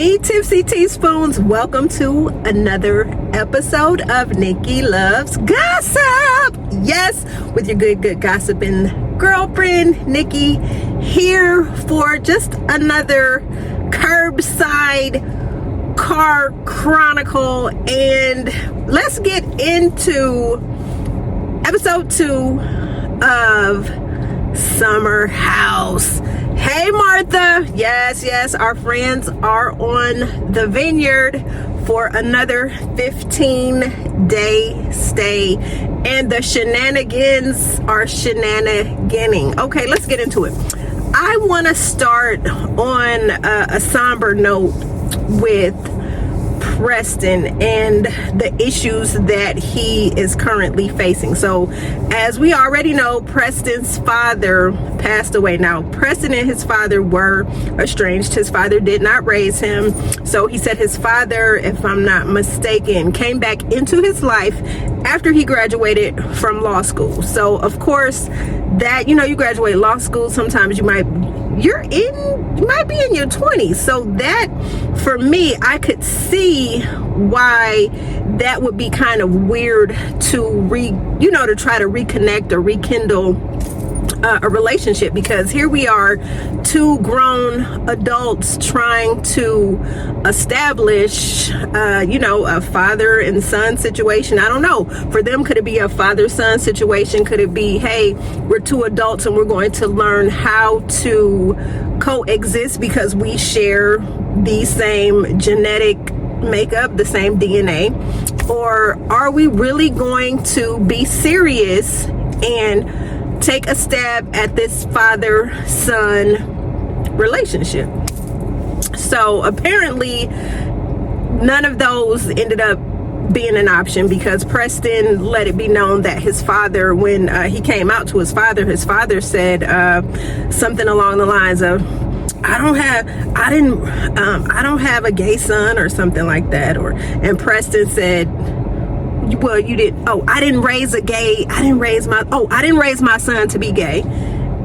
Hey Tipsy Teaspoons, welcome to another episode of Nikki Loves Gossip. Yes, with your good gossiping girlfriend, Nikki, here for just another curbside car chronicle. And let's get into episode 2 of Summer House. Hey Martha, yes, our friends are on the Vineyard for another 15-day stay, and the shenanigans are shenaniganing. Okay, let's get into it. I want to start on a somber note with Preston and the issues that he is currently facing. So as we already know, Preston's father passed away. Now Preston and his father were estranged. His father did not raise him. So he said his father, if I'm not mistaken, came back into his life after he graduated from law school. So of course that, you graduate law school, sometimes you might be in your 20s. So that, for me, I could see why that would be kind of weird to to try to reconnect or rekindle a relationship, because here we are, two grown adults trying to establish a father and son situation. I don't know, for them, could it be a father-son situation? Could it be, hey, we're two adults and we're going to learn how to coexist because we share the same genetic makeup, the same DNA? Or are we really going to be serious and take a stab at this father-son relationship? So apparently none of those ended up being an option, because Preston let it be known that his father, when he came out to his father said something along the lines of, I don't have a gay son, or something like that. And Preston said, well, you didn't. Oh, I didn't raise my son to be gay.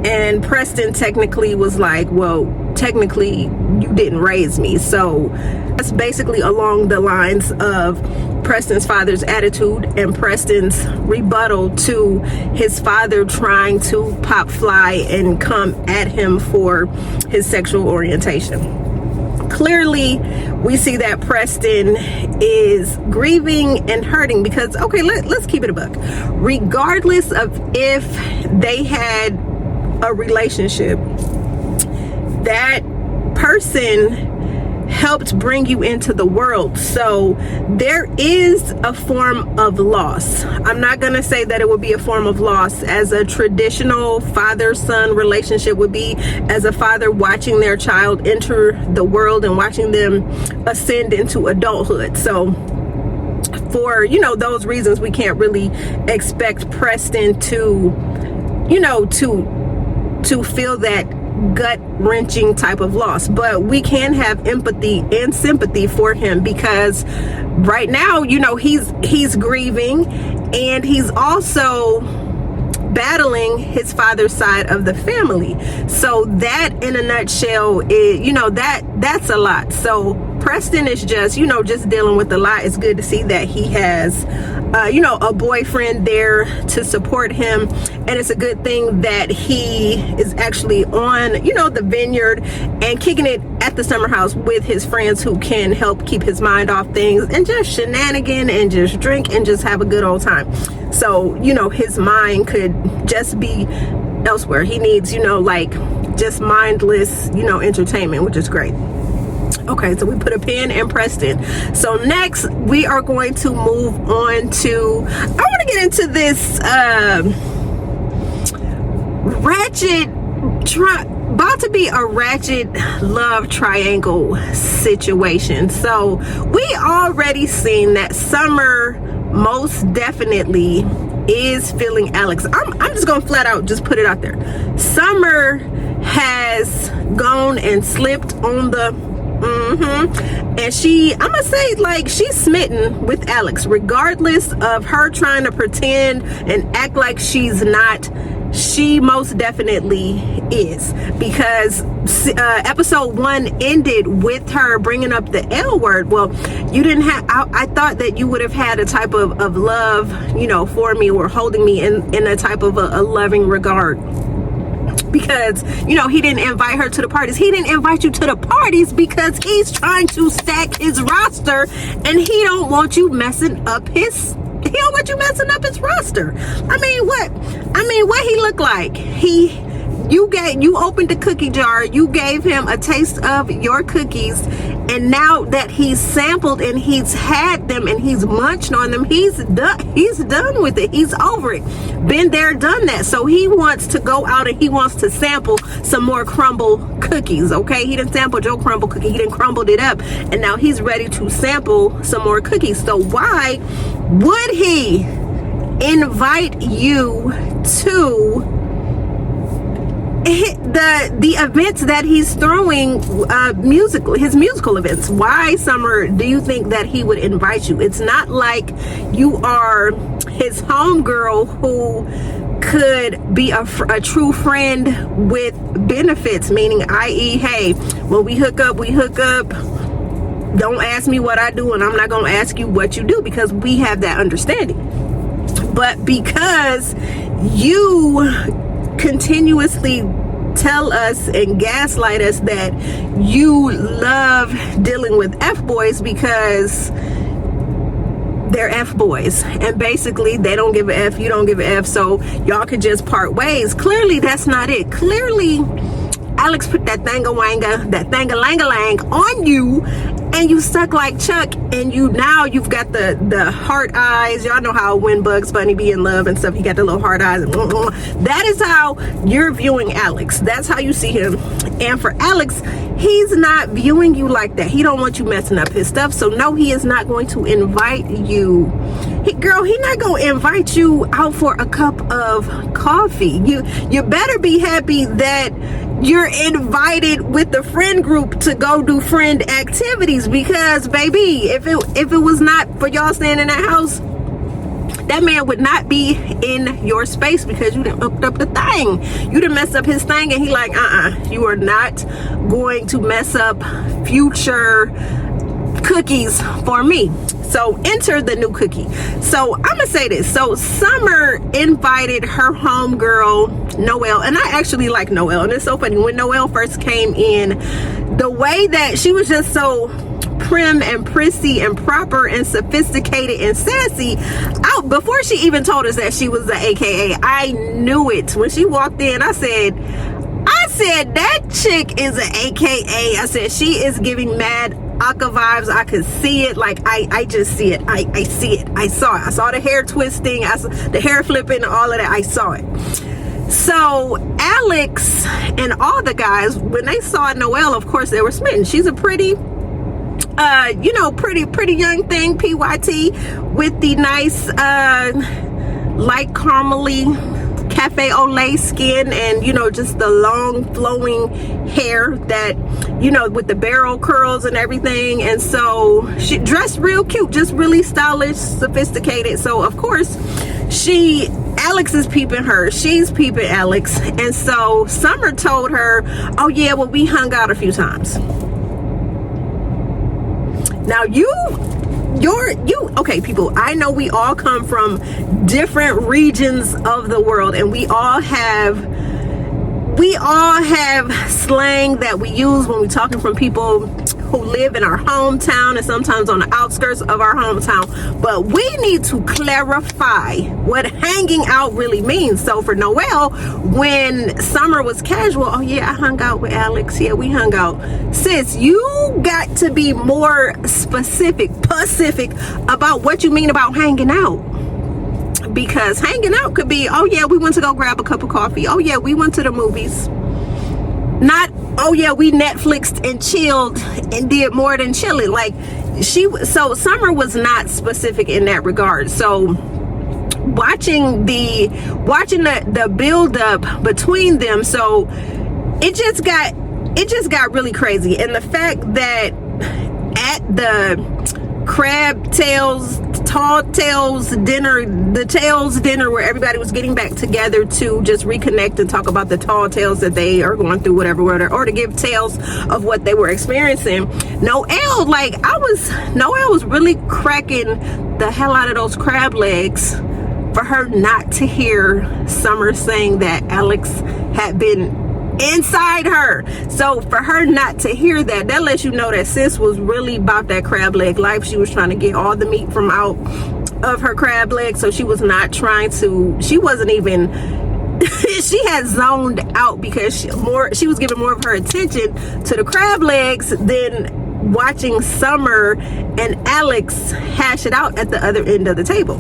And Preston technically was like, well, technically you didn't raise me. So that's basically along the lines of Preston's father's attitude and Preston's rebuttal to his father trying to pop fly and come at him for his sexual orientation. Clearly, we see that Preston is grieving and hurting because, okay, let's keep it a buck. Regardless of if they had a relationship, that person helped bring you into the world. So there is a form of loss. I'm not going to say that it would be a form of loss as a traditional father-son relationship would be, as a father watching their child enter the world and watching them ascend into adulthood. So for, those reasons, we can't really expect Preston to feel that gut-wrenching type of loss. But we can have empathy and sympathy for him, because right now, he's grieving, and he's also battling his father's side of the family. So that, in a nutshell, is, that's a lot. So Preston is just dealing with a lot. It's good to see that he has a boyfriend there to support him, and it's a good thing that he is actually on the Vineyard and kicking it at the summer house with his friends who can help keep his mind off things and just shenanigan and just drink and just have a good old time. So his mind could just be elsewhere. He needs just mindless entertainment, which is great. Okay, so we put a pin in Preston. So next, we are going to move on to, I want to get into this about to be a ratchet love triangle situation. So we already seen that Summer most definitely is feeling Alex. I'm just gonna flat out just put it out there. Summer has gone and slipped on the and I'm gonna say, she's smitten with Alex, regardless of her trying to pretend and act like she's not. she most definitely is, because episode 1 ended with her bringing up the L word. Well, you didn't have, I thought that you would have had a type of love, for me, or holding me in a type of a loving regard. Because, he didn't invite her to the parties. He didn't invite you to the parties because he's trying to stack his roster, and he don't want you messing up his roster. What he looked like? You opened the cookie jar, you gave him a taste of your cookies, and now that he's sampled and he's had them and he's munched on them, he's done with it. He's over it. Been there, done that. So he wants to go out and he wants to sample some more crumble cookies, okay? He didn't sample your crumble cookie, he didn't crumbled it up, and now he's ready to sample some more cookies. So why would he invite you to the events that he's throwing, his musical events? Why, Summer, do you think that he would invite you? It's not like you are his homegirl who could be a true friend with benefits, meaning, i.e., hey, when we hook up, don't ask me what I do, and I'm not going to ask you what you do, because we have that understanding. But because you continuously tell us and gaslight us that you love dealing with F-boys because they're F-boys, and basically they don't give a F, you don't give a F, so y'all could just part ways. Clearly that's not it. Clearly Alex put that thang-a-lang-a-lang on you, and you stuck like Chuck, and you've got the heart eyes. Y'all know how when Bugs Bunny be in love and stuff, he got the little heart eyes, and that is how you're viewing Alex. That's how you see him. And for Alex, he's not viewing you like that. He don't want you messing up his stuff. So no, he is not going to invite you. He's not going to invite you out for a cup of coffee. You better be happy that you're invited with the friend group to go do friend activities, because baby, if it was not for y'all staying in that house, that man would not be in your space, because you done hooked up the thing. You done messed up his thing, and he like, you are not going to mess up future cookies for me. So enter the new cookie. So I'm gonna say this. So Summer invited her homegirl Noelle, and I actually like Noelle, and it's so funny. When Noelle first came in, the way that she was just so prim and prissy and proper and sophisticated and sassy, before she even told us that she was the AKA, I knew it. When she walked in, I said that chick is an AKA. I said she is giving mad Aka vibes. I could see it. Like I just see it. I see it. I saw it. I saw the hair twisting. I saw the hair flipping, all of that. I saw it. So Alex and all the guys, when they saw Noelle, of course they were smitten. She's a pretty pretty young thing, PYT, with the nice light caramely cafe au lait skin, and just the long flowing hair that with the barrel curls and everything. And so she dressed real cute, just really stylish, sophisticated. So of course Alex is peeping her, she's peeping Alex. And so Summer told her, oh yeah, well, we hung out a few times. Now okay, people, I know we all come from different regions of the world, and we all have slang that we use when we're talking from people who live in our hometown and sometimes on the outskirts of our hometown. But we need to clarify what hanging out really means. So for Noelle, when Summer was casual, oh yeah, I hung out with Alex, yeah, we hung out. Sis, you got to be more specific about what you mean about hanging out. Because hanging out could be, oh yeah, we went to go grab a cup of coffee. Oh yeah, we went to the movies. Not, oh yeah, we Netflixed and chilled and did more than chilling. Like so Summer was not specific in that regard. So watching the build up between them, so it just got really crazy. And the fact that at the crab tails, tall tales dinner, the tails dinner, where everybody was getting back together to just reconnect and talk about the tall tales that they are going through, whatever, or to give tales of what they were experiencing. Noelle was really cracking the hell out of those crab legs for her not to hear Summer saying that Alex had been inside her. So for her not to hear that lets you know that sis was really about that crab leg life. She was trying to get all the meat from out of her crab leg. So she was not trying to, she wasn't even she had zoned out because she was giving more of her attention to the crab legs than watching Summer and Alex hash it out at the other end of the table.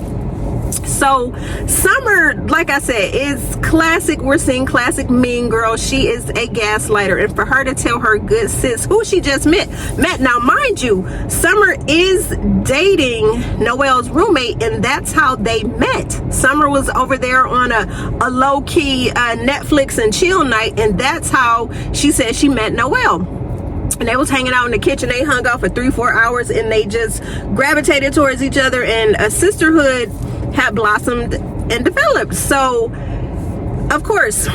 So Summer, like I said, is classic. We're seeing classic mean girl. She is a gaslighter, and for her to tell her good sis, who she just met. Now mind you, Summer is dating Noelle's roommate, and that's how they met. Summer was over there on a low-key Netflix and chill night, and that's how she said she met Noelle. And they was hanging out in the kitchen. They hung out for 3-4 hours, and they just gravitated towards each other, and a sisterhood had blossomed and developed. So of course,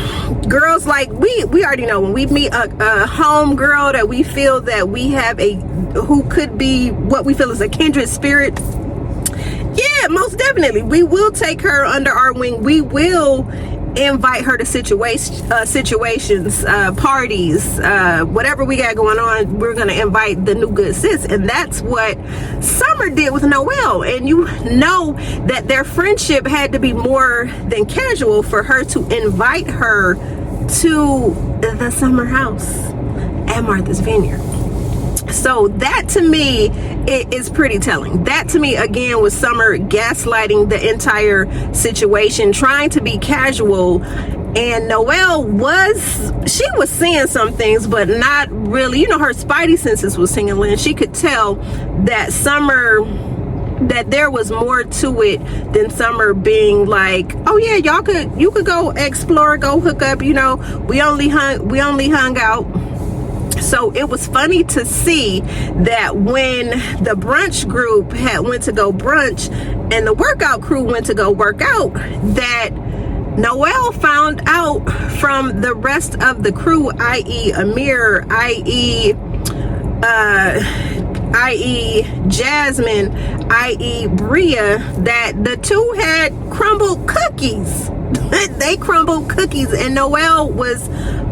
girls, like we already know, when we meet a home girl that we feel that we have who could be what we feel is a kindred spirit, yeah, most definitely we will take her under our wing. We will invite her to situations, parties, whatever we got going on. We're gonna invite the new good sis, and that's what Summer did with Noelle. And you know that their friendship had to be more than casual for her to invite her to the summer house at Martha's Vineyard. So that to me is pretty telling. That to me again was Summer gaslighting the entire situation, trying to be casual. And Noelle was seeing some things, but not really. You know, her spidey senses was tingling. She could tell that that there was more to it than Summer being like, oh yeah, you could go explore, go hook up, you know, we only hung out. So it was funny to see that when the brunch group went to go brunch and the workout crew went to go work out, that Noelle found out from the rest of the crew, i.e. Amir, i.e. Jasmine, i.e. Bria, that the two had crumbled cookies. They crumbled cookies, and Noelle was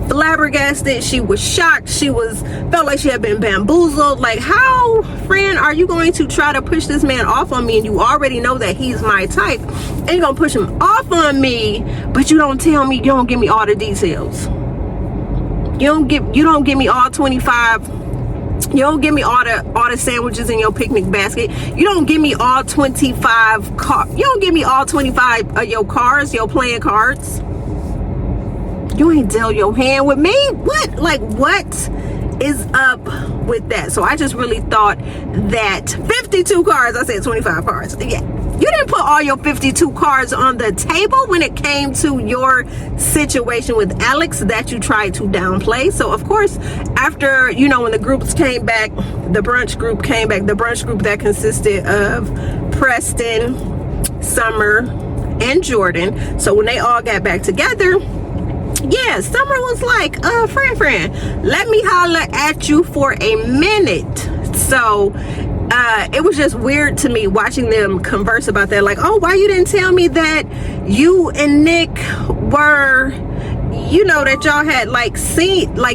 flabbergasted. She was shocked. She felt like she had been bamboozled. Like, how, friend, are you going to try to push this man off on me, and you already know that he's my type, and you're gonna push him off on me, but you don't tell me, you don't give me all the details. You don't give me all 25. You don't give me all the sandwiches in your picnic basket. You don't give me all 25 you don't give me all 25 of your cards, your playing cards. You ain't dealt your hand with me. What? Like, what is up with that? So I just really thought that 52 cards, I said 25 cards. Yeah. You didn't put all your 52 cards on the table when it came to your situation with Alex that you tried to downplay. So of course, after, you know, when the groups came back, the brunch group came back, the brunch group that consisted of Preston, Summer, and Jordan. So when they all got back together, yeah, Summer was like, friend, let me holler at you for a minute. So it was just weird to me watching them converse about that. Like, oh, why you didn't tell me that you and Nick were, you know, that y'all had like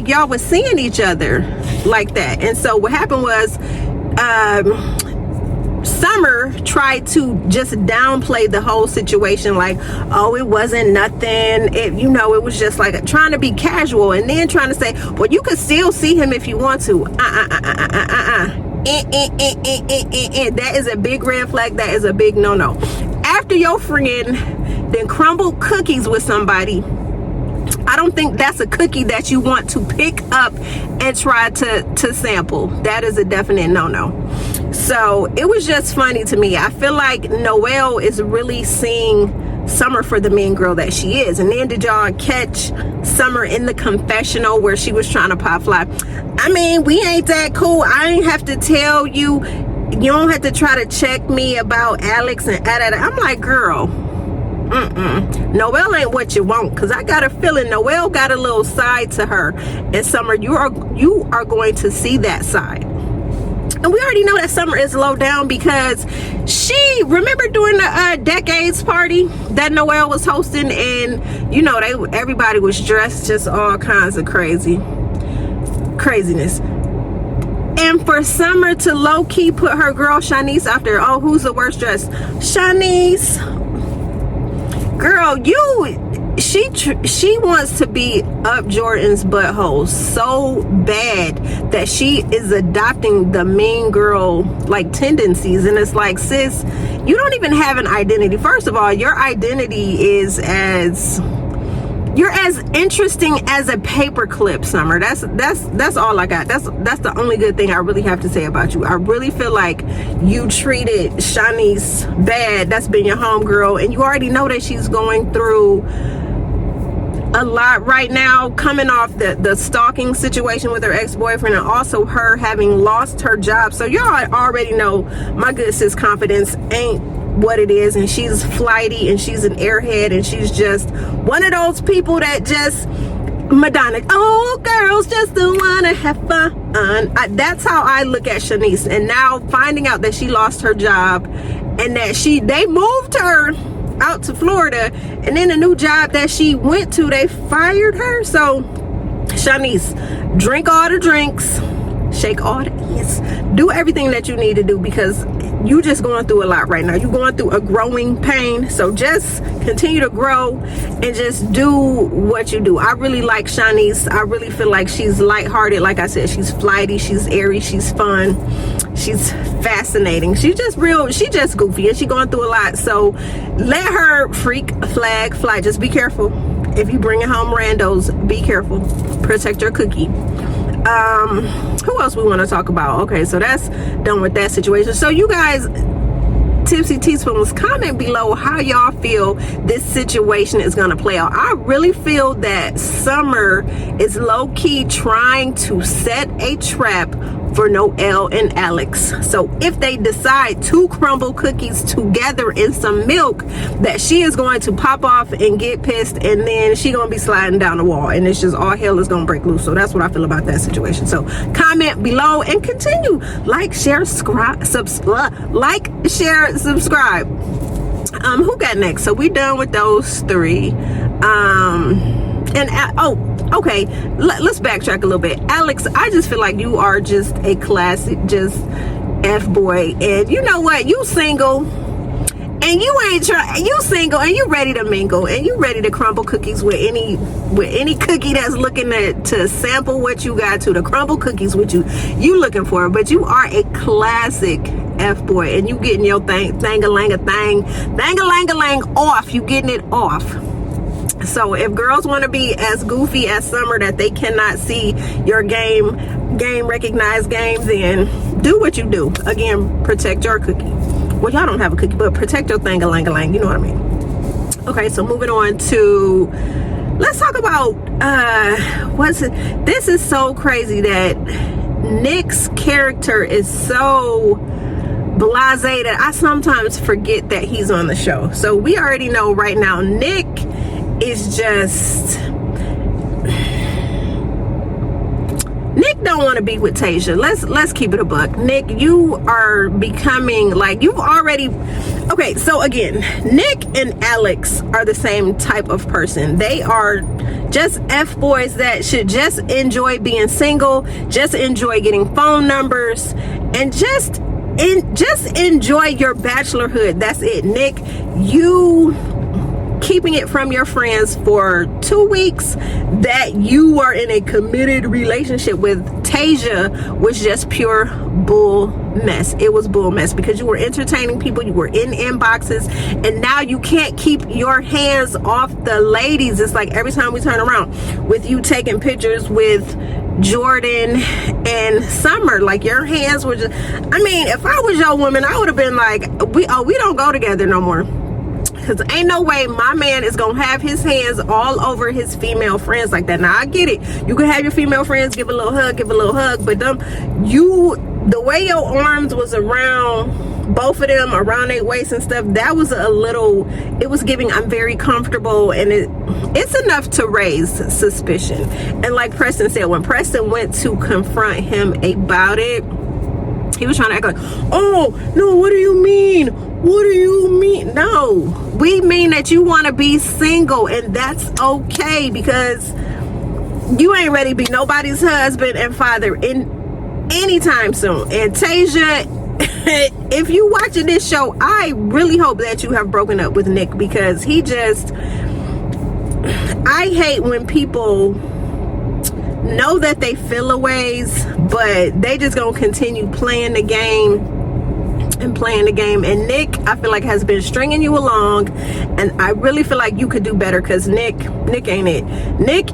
y'all was seeing each other like that. And so what happened was Summer tried to just downplay the whole situation, like, oh, it wasn't nothing, it was just like trying to be casual, and then trying to say, well, you could still see him if you want to. That is a big red flag. That is a big no-no. After your friend then crumbled cookies with somebody, I don't think that's a cookie that you want to pick up and try to sample. That is a definite no-no. So it was just funny to me. I feel like Noelle is really seeing Summer for the mean girl that she is. And then did y'all catch Summer in the confessional where she was trying to pop fly? I mean, we ain't that cool. I ain't have to tell you. You don't have to try to check me about Alex and I'm like, girl, Noelle ain't what you want, because I got a feeling Noelle got a little side to her, and Summer, you are going to see that side. And we already know that Summer is low down, because she, remember during the decades party that Noelle was hosting, and you know, everybody was dressed just all kinds of craziness, and for Summer to low-key put her girl Shanice out there. Oh, who's the worst dressed? Shanice, girl, she wants to be up Jordan's butthole so bad that she is adopting the mean girl like tendencies. And it's like, sis, you don't even have an identity. First of all, your identity is you're as interesting as a paperclip, Summer. That's all I got. That's the only good thing I really have to say about you. I really feel like you treated Shanice bad. That's been your homegirl, and you already know that she's going through a lot right now, coming off the stalking situation with her ex-boyfriend, and also her having lost her job. So y'all already know my good sis confidence ain't what it is, and she's flighty, and she's an airhead, and she's just one of those people that just Madonna, oh, girls just don't wanna have fun. That's how I look at Shanice. And now finding out that she lost her job, and that they moved her out to Florida, and then the new job that she went to, they fired her. So Shanice, drink all the drinks, shake all the ass, do everything that you need to do, because you just going through a lot right now. You're going through a growing pain. So just continue to grow and just do what you do. I really like Shanice. I really feel like she's lighthearted. Like I said, she's flighty, she's airy, she's fun, she's fascinating. She's just goofy, and she's going through a lot. So let her freak flag fly. Just be careful. If you bring home randos, be careful. Protect your cookie. Who else we want to talk about? Okay, so that's done with that situation. So you guys, Tipsy Teaspoons, comment below how y'all feel this situation is going to play out. I really feel that Summer is low-key trying to set a trap for Noelle and Alex. So if they decide to crumble cookies together in some milk, that she is going to pop off and get pissed, and then she gonna be sliding down the wall, and it's just all hell is gonna break loose. So that's what I feel about that situation. So comment below and continue. Like, share, subscribe. Who got next? So we done with those three. Okay, let's backtrack a little bit. Alex, I just feel like you are just a classic, just F-boy. And you know what? You single, and you single, and you ready to mingle, and you ready to crumble cookies with any cookie that's looking to sample what you got, to crumble cookies with you looking for. But you are a classic F-boy, and you getting your thang-a-lang-a-thang off. You getting it off. So if girls want to be as goofy as Summer, that they cannot see your game recognized game, then do what you do. Again, protect your cookie. Well, y'all don't have a cookie, but protect your thang-a-lang-a-lang. You know what I mean? Okay, so moving on to, let's talk about this is so crazy that Nick's character is so blasé that I sometimes forget that he's on the show. So we already know right now Nick is just, Nick don't want to be with Tasia. Let's keep it a buck. Nick, you are becoming like, you've already, okay, so again, Nick and Alex are the same type of person. They are just F-boys that should just enjoy being single, just enjoy getting phone numbers, and just enjoy your bachelorhood. That's it. Nick, you keeping it from your friends for 2 weeks that you are in a committed relationship with Tasia was just pure bull mess. It was bull mess, because you were entertaining people, you were in inboxes, and now you can't keep your hands off the ladies. It's like every time we turn around with you taking pictures with Jordan and Summer, like your hands were just, I mean, if I was your woman, I would have been like, we don't go together no more. Because ain't no way my man is gonna have his hands all over his female friends like that. Now I get it, you can have your female friends give a little hug, but the way your arms was around both of them, around their waist and stuff, that was a little, it was giving I'm very comfortable, and it's enough to raise suspicion. And like Preston said, when Preston went to confront him about it, he was trying to act like, oh no, what do you mean? What do you mean? No, we mean that you want to be single, and that's okay, because you ain't ready to be nobody's husband and father in anytime soon. And Tasia, if you watching this show, I really hope that you have broken up with Nick, because he just, I hate when people know that they feel a ways, but they just gonna continue playing the game and playing the game. And Nick, I feel like, has been stringing you along, and I really feel like you could do better, because Nick ain't it. Nick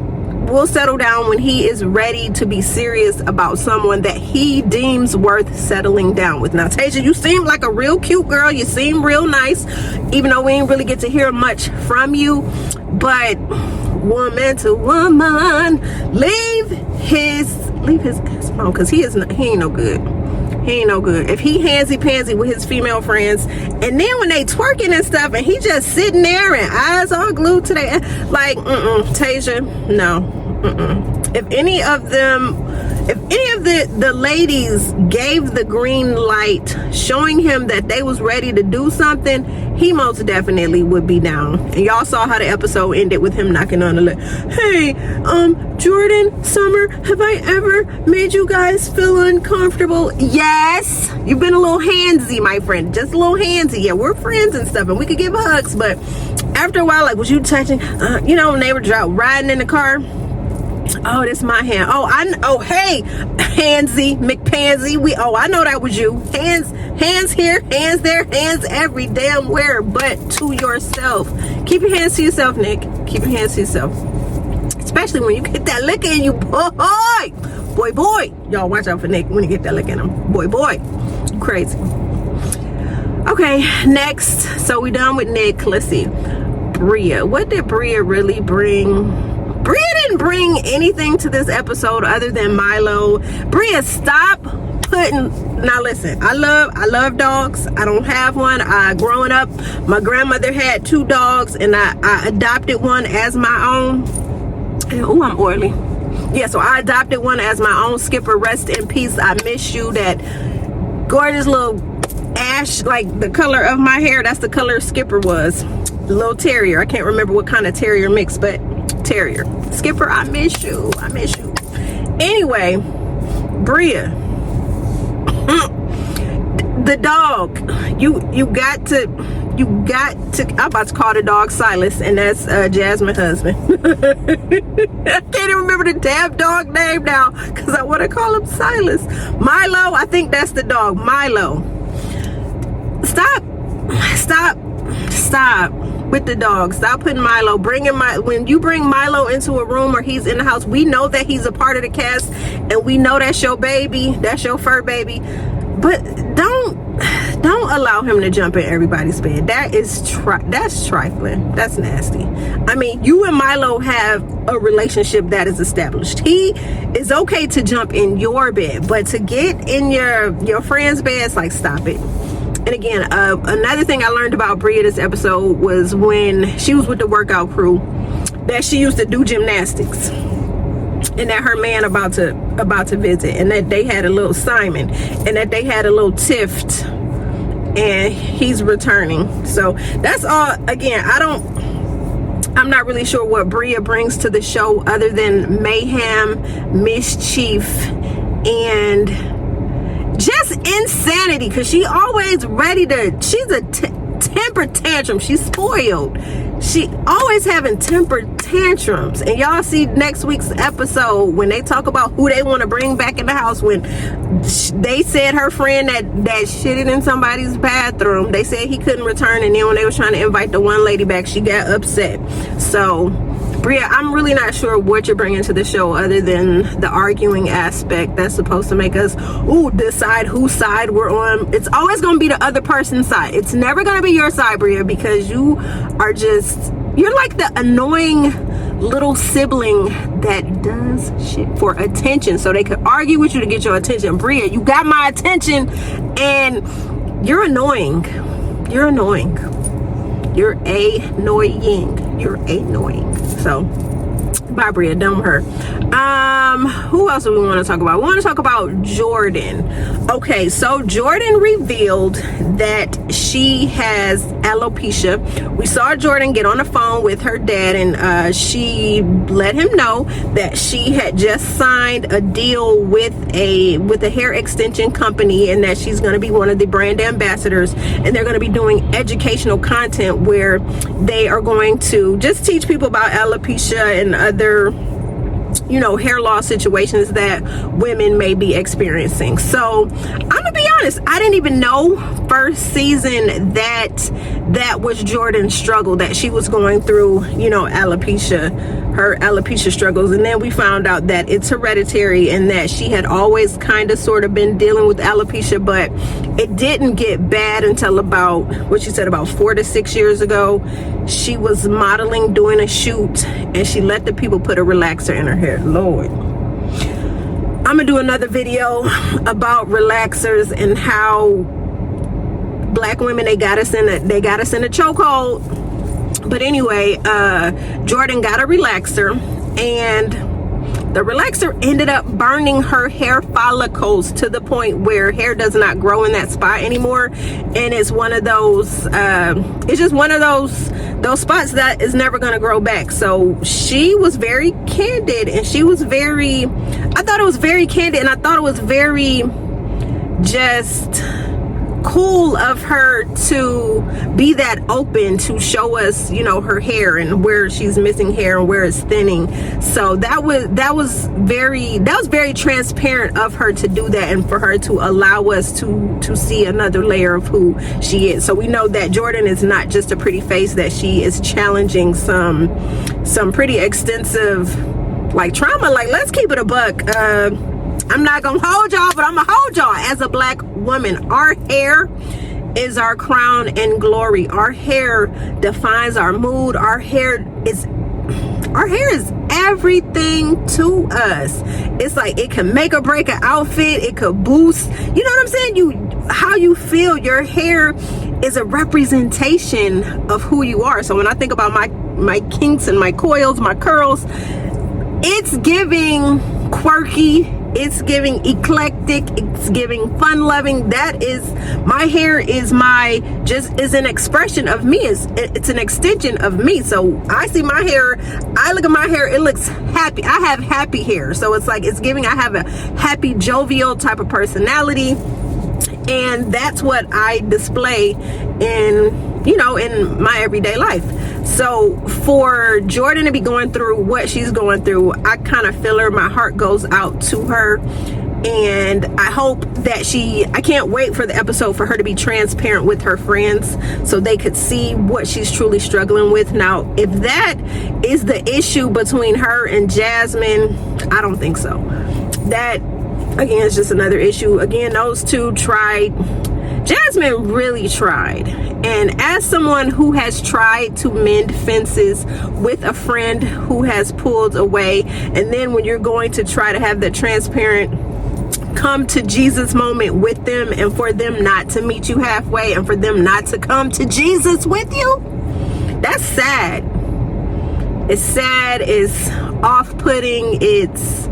will settle down when he is ready to be serious about someone that he deems worth settling down with. Now, Tasia, you seem like a real cute girl. You seem real nice, even though we ain't really get to hear much from you. But woman to woman, leave his ass alone, because he ain't no good. He ain't no good. If he handsy-pansy with his female friends, and then when they twerking and stuff, and he just sitting there and eyes all glued to their, like, Tasia, no. If any of the ladies gave the green light, showing him that they was ready to do something, he most definitely would be down. And y'all saw how the episode ended with him knocking on the lid. Hey, Jordan, Summer, have I ever made you guys feel uncomfortable? Yes. You've been a little handsy, my friend. Just a little handsy. Yeah, we're friends and stuff, and we could give hugs, but after a while, like, was you touching, when they were riding in the car? Oh, that's my hand. Hey, Handsy McPansy. I know that was you. Hands here, hands there, hands every damn where, but to yourself. Keep your hands to yourself, Nick. Keep your hands to yourself. Especially when you get that lick in you, boy. Y'all watch out for Nick when you get that lick in him. Boy. Crazy. Okay, next. So we done with Nick. Let's see. Bria. What did Bria really bring? Bria didn't bring anything to this episode other than Milo. Bria, stop putting, now listen, I love dogs. I don't have one. Growing up, my grandmother had 2 dogs, and I adopted one as my own. Oh, I'm oily. Yeah, so I adopted one as my own. Skipper, rest in peace. I miss you. That gorgeous little ash, like the color of my hair, that's the color Skipper was. The little terrier. I can't remember what kind of terrier mix, but terrier. Skipper, I miss you. Anyway, Bria, the dog, you got to, I'm about to call the dog Silas, and that's Jasmine's husband. I can't even remember the damn dog name now, because I want to call him Silas. Milo, I think that's the dog. Milo. Stop with the dog. Stop putting Milo. When you bring Milo into a room or he's in the house, we know that he's a part of the cast, and we know that's your baby, that's your fur baby, but don't allow him to jump in everybody's bed. That's trifling. That's nasty. I mean, you and Milo have a relationship that is established. He is okay to jump in your bed, but to get in your friend's bed, it's like, stop it. And again, another thing I learned about Bria this episode was when she was with the workout crew, that she used to do gymnastics, and that her man about to visit, and that they had a little Simon, and that they had a little tiff, and he's returning. So that's all. Again, I'm not really sure what Bria brings to the show other than mayhem, mischief, and just insanity, because she always ready to, she's a temper tantrum. She's spoiled. She always having temper tantrums. And y'all see next week's episode when they talk about who they want to bring back in the house, when they said her friend that shitted in somebody's bathroom, they said he couldn't return, and then when they was trying to invite the one lady back, she got upset. So Bria, I'm really not sure what you're bringing to the show other than the arguing aspect that's supposed to make us decide whose side we're on. It's always going to be the other person's side. It's never going to be your side, Bria, because you're like the annoying little sibling that does shit for attention, so they could argue with you to get your attention. Bria, you got my attention, and you're annoying. You're annoying. You're annoying. You're annoying. So bye, Bria, dumb her. Who else do we want to talk about? We want to talk about Jordan. Okay, so Jordan revealed that she has alopecia. We saw Jordan get on the phone with her dad, and she let him know that she had just signed a deal with a hair extension company, and that she's going to be one of the brand ambassadors, and they're going to be doing educational content where they are going to just teach people about alopecia and other, you know, hair loss situations that women may be experiencing. So I'm gonna be honest, I didn't even know first season that was Jordan's struggle, that she was going through, you know, her alopecia struggles. And then we found out that it's hereditary, and that she had always kind of sort of been dealing with alopecia, but it didn't get bad until about, what she said, about 4 to 6 years ago. She was modeling, doing a shoot, and she let the people put a relaxer in her hair. Lord, I'm gonna do another video about relaxers and how black women, they got us in a chokehold. But anyway, Jordan got a relaxer, and the relaxer ended up burning her hair follicles to the point where hair does not grow in that spot anymore. And it's one of those, it's just one of those spots that is never going to grow back. So she was very candid, and she was very, I thought it was very candid, and I thought it was very just cool of her to be that open to show us, you know, her hair and where she's missing hair and where it's thinning. So that was very transparent of her to do that, and for her to allow us to see another layer of who she is. So we know that Jordan is not just a pretty face, that she is challenging some pretty extensive, like, trauma. Like, let's keep it a buck. I'm not gonna hold y'all, but I'm gonna hold y'all. As a black woman, our hair is our crown and glory. Our hair defines our mood. Our hair is everything to us. It's like, it can make or break an outfit. It could boost, you know what I'm saying? How you feel. Your hair is a representation of who you are. So when I think about my kinks and my coils, my curls, it's giving quirky, it's giving eclectic, it's giving fun loving. That is, my hair is is an expression of me. It's an extension of me. So I see my hair, I look at my hair, it looks happy. I have happy hair. So it's like, it's giving, I have a happy, jovial type of personality. And that's what I display in, you know, in my everyday life. So for Jordan to be going through what she's going through, I kind of feel her. My heart goes out to her, and I hope that I can't wait for the episode for her to be transparent with her friends so they could see what she's truly struggling with. Now, if that is the issue between her and Jasmine, I don't think so. That, again, is just another issue. Again, those two tried. Jasmine really tried. And as someone who has tried to mend fences with a friend who has pulled away, and then when you're going to try to have that transparent come to Jesus moment with them, and for them not to meet you halfway, and for them not to come to Jesus with you, that's sad. It's sad, it's off-putting, it's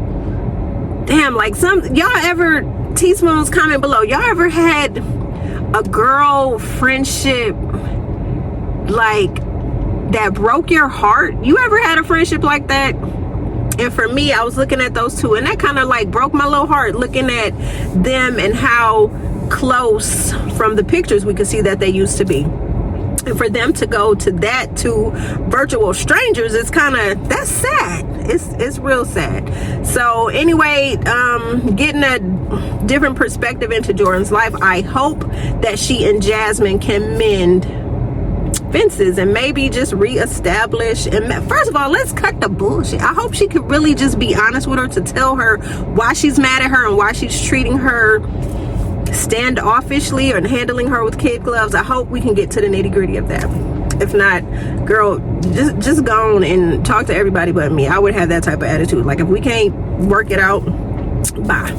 damn, like, y'all ever, teaspoons, comment below, y'all ever had a girl friendship like that broke your heart? You ever had a friendship like that? And for me, I was looking at those two, and that kind of like broke my little heart, looking at them and how close from the pictures we could see that they used to be. And for them to go to virtual strangers, it's kind of, that's sad. It's real sad. So anyway, getting a different perspective into Jordan's life, I hope that she and Jasmine can mend fences and maybe just reestablish. And first of all, let's cut the bullshit. I hope she could really just be honest with her, to tell her why she's mad at her and why she's treating her standoffishly or handling her with kid gloves. I hope we can get to the nitty-gritty of that. If not, girl, just go on and talk to everybody but me. I would have that type of attitude. Like, if we can't work it out, bye.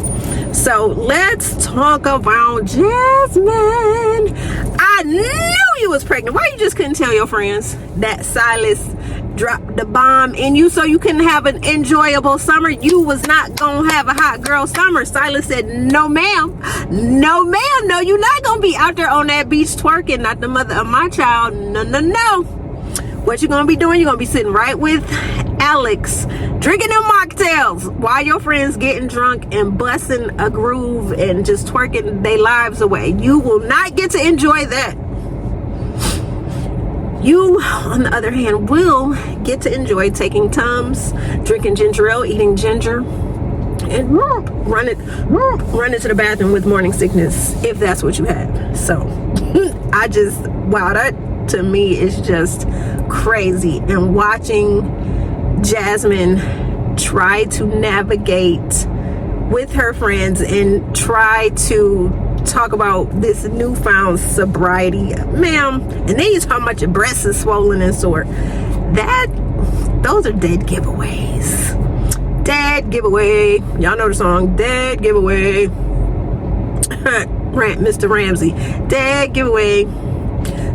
So let's talk about Jasmine. I knew you was pregnant. Why you just couldn't tell your friends that Silas dropped the bomb in you so you can have an enjoyable summer? You was not gonna have a hot girl summer. Silas said, no ma'am, no ma'am, no, you're not gonna be out there on that beach twerking, not the mother of my child. No, no, no. What you gonna be doing? You're gonna be sitting right with Alex, drinking them mocktails while your friends getting drunk and busting a groove and just twerking their lives away. You will not get to enjoy that. You, on the other hand, will get to enjoy taking Tums, drinking ginger ale, eating ginger, and run into the bathroom with morning sickness if that's what you have. So wow, that to me is just crazy. And watching Jasmine try to navigate with her friends and try to talk about this newfound sobriety, ma'am, and then you talking about your breasts is swollen and sore. Those are dead giveaways. Dead giveaway. Y'all know the song, dead giveaway. Mr. Ramsey, dead giveaway.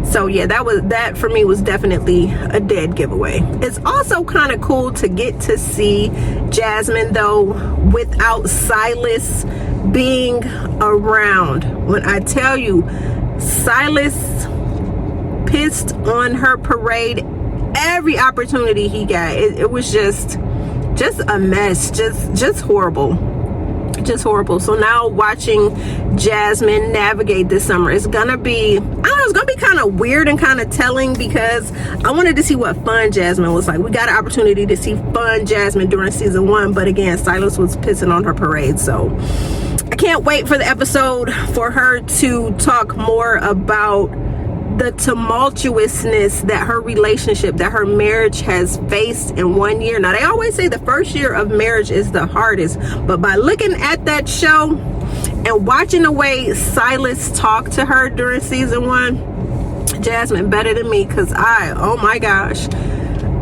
So yeah, that for me was definitely a dead giveaway. It's also kind of cool to get to see Jasmine though without Silas being around. When I tell you, Silas pissed on her parade every opportunity he got. It was just a mess, just horrible. Just horrible. So now watching Jasmine navigate this summer, it's gonna be, I don't know, it's gonna be kind of weird and kind of telling, because I wanted to see what fun Jasmine was like. We got an opportunity to see fun Jasmine during season 1, but again, Silas was pissing on her parade. So I can't wait for the episode for her to talk more about the tumultuousness that her relationship, that her marriage has faced in 1 year. Now, they always say the first year of marriage is the hardest, but by looking at that show and watching the way Silas talked to her during season 1, Jasmine better than me, because oh my gosh,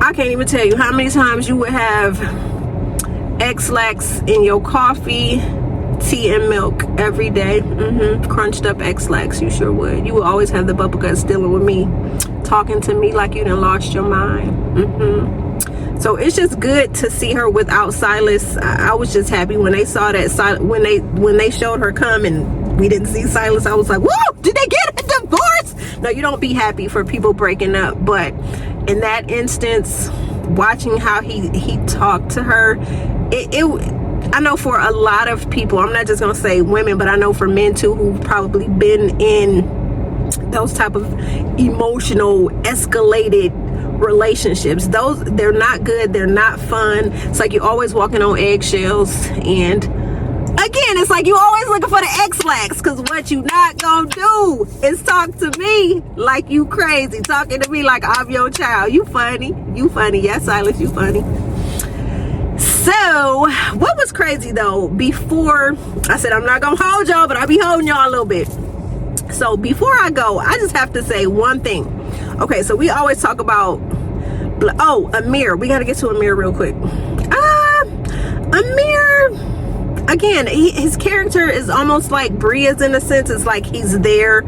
I can't even tell you how many times you would have X-Lax in your coffee, tea and milk every day. Crunched up X-Lax, you sure would. You would always have the bubble guts dealing with me, talking to me like you done lost your mind. So it's just good to see her without Silas. I was just happy when they saw that when they showed her come and we didn't see Silas. I was like, whoa, did they get a divorce? No, you don't be happy for people breaking up, but in that instance, watching how he talked to her, I know for a lot of people, I'm not just gonna say women, but I know for men too, who've probably been in those type of emotional escalated relationships, they're not good, they're not fun. It's like you're always walking on eggshells, and again, it's like you always looking for the X-Lax, because what you not gonna do is talk to me like you crazy, talking to me like I'm your child. You funny. Yes, Silas, you funny. So what was crazy though, before I said I'm not gonna hold y'all, but I'll be holding y'all a little bit. So before I go, I just have to say one thing. Okay, so we always talk about, Amir. We got to get to Amir real quick. Amir, again, his character is almost like Bria's in a sense. It's like he's there,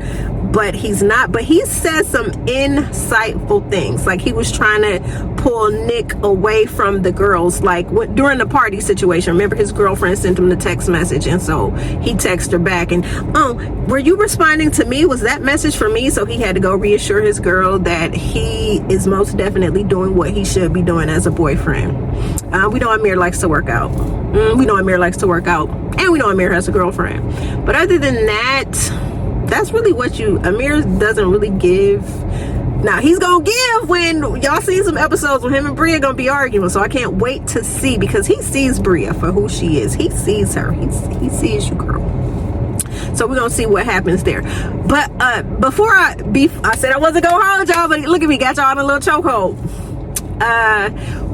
but he's not. But he says some insightful things. Like he was trying to pull Nick away from the girls, like during the party situation. Remember, his girlfriend sent him the text message, and so he texted her back and, were you responding to me? Was that message for me? So he had to go reassure his girl that he is most definitely doing what he should be doing as a boyfriend. We know Amir likes to work out. And we know Amir has a girlfriend. But other than that, that's really what Amir doesn't really give. Now he's gonna give when y'all see some episodes when him and Bria gonna be arguing. So I can't wait to see, because he sees Bria for who she is. He sees her. He sees you, girl. So we're gonna see what happens there. But before I said I wasn't gonna hold y'all, but look at me, got y'all in a little chokehold.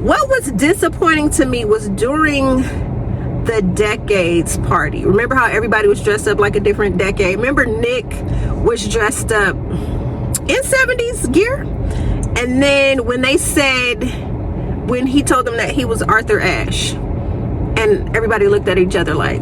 What was disappointing to me was during the decades party. Remember how everybody was dressed up like a different decade? Remember Nick was dressed up in 70s gear, And then when he told them that he was Arthur Ashe, and everybody looked at each other like,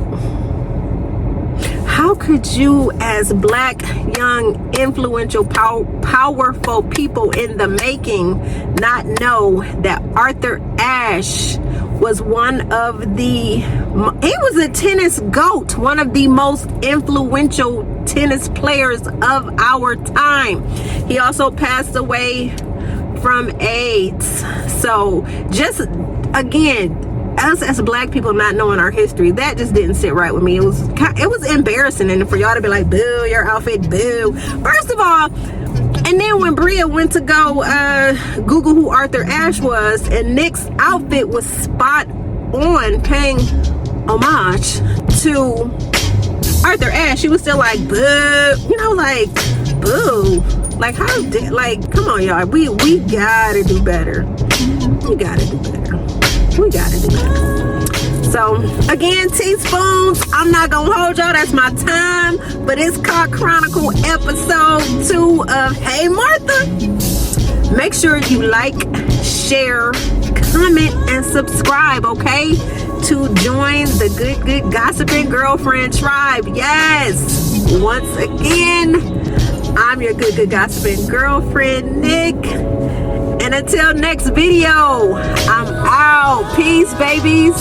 how could you, as black, young, influential, powerful people in the making, not know that Arthur Ashe was one of the, he was a tennis GOAT, one of the most influential tennis players of our time. He also passed away from AIDS. So just, again, us as black people not knowing our history, that just didn't sit right with me. It was embarrassing, and for y'all to be like, boo, your outfit, boo. First of all, and then when Bria went to go Google who Arthur Ashe was, and Nick's outfit was spot on, paying homage to Arthur Ashe, she was still like, boo, you know, like, boo. Like, come on, y'all. We gotta do better. We gotta do better. So again, teaspoons, I'm not gonna hold y'all, that's my time, but it's called Chronicle episode 2 of Hey Martha. Make sure you like, share, comment, and subscribe, okay, to join the good gossiping girlfriend tribe. Yes, once again, I'm your good gossiping girlfriend, Nick. And until next video, I'm out. Peace, babies.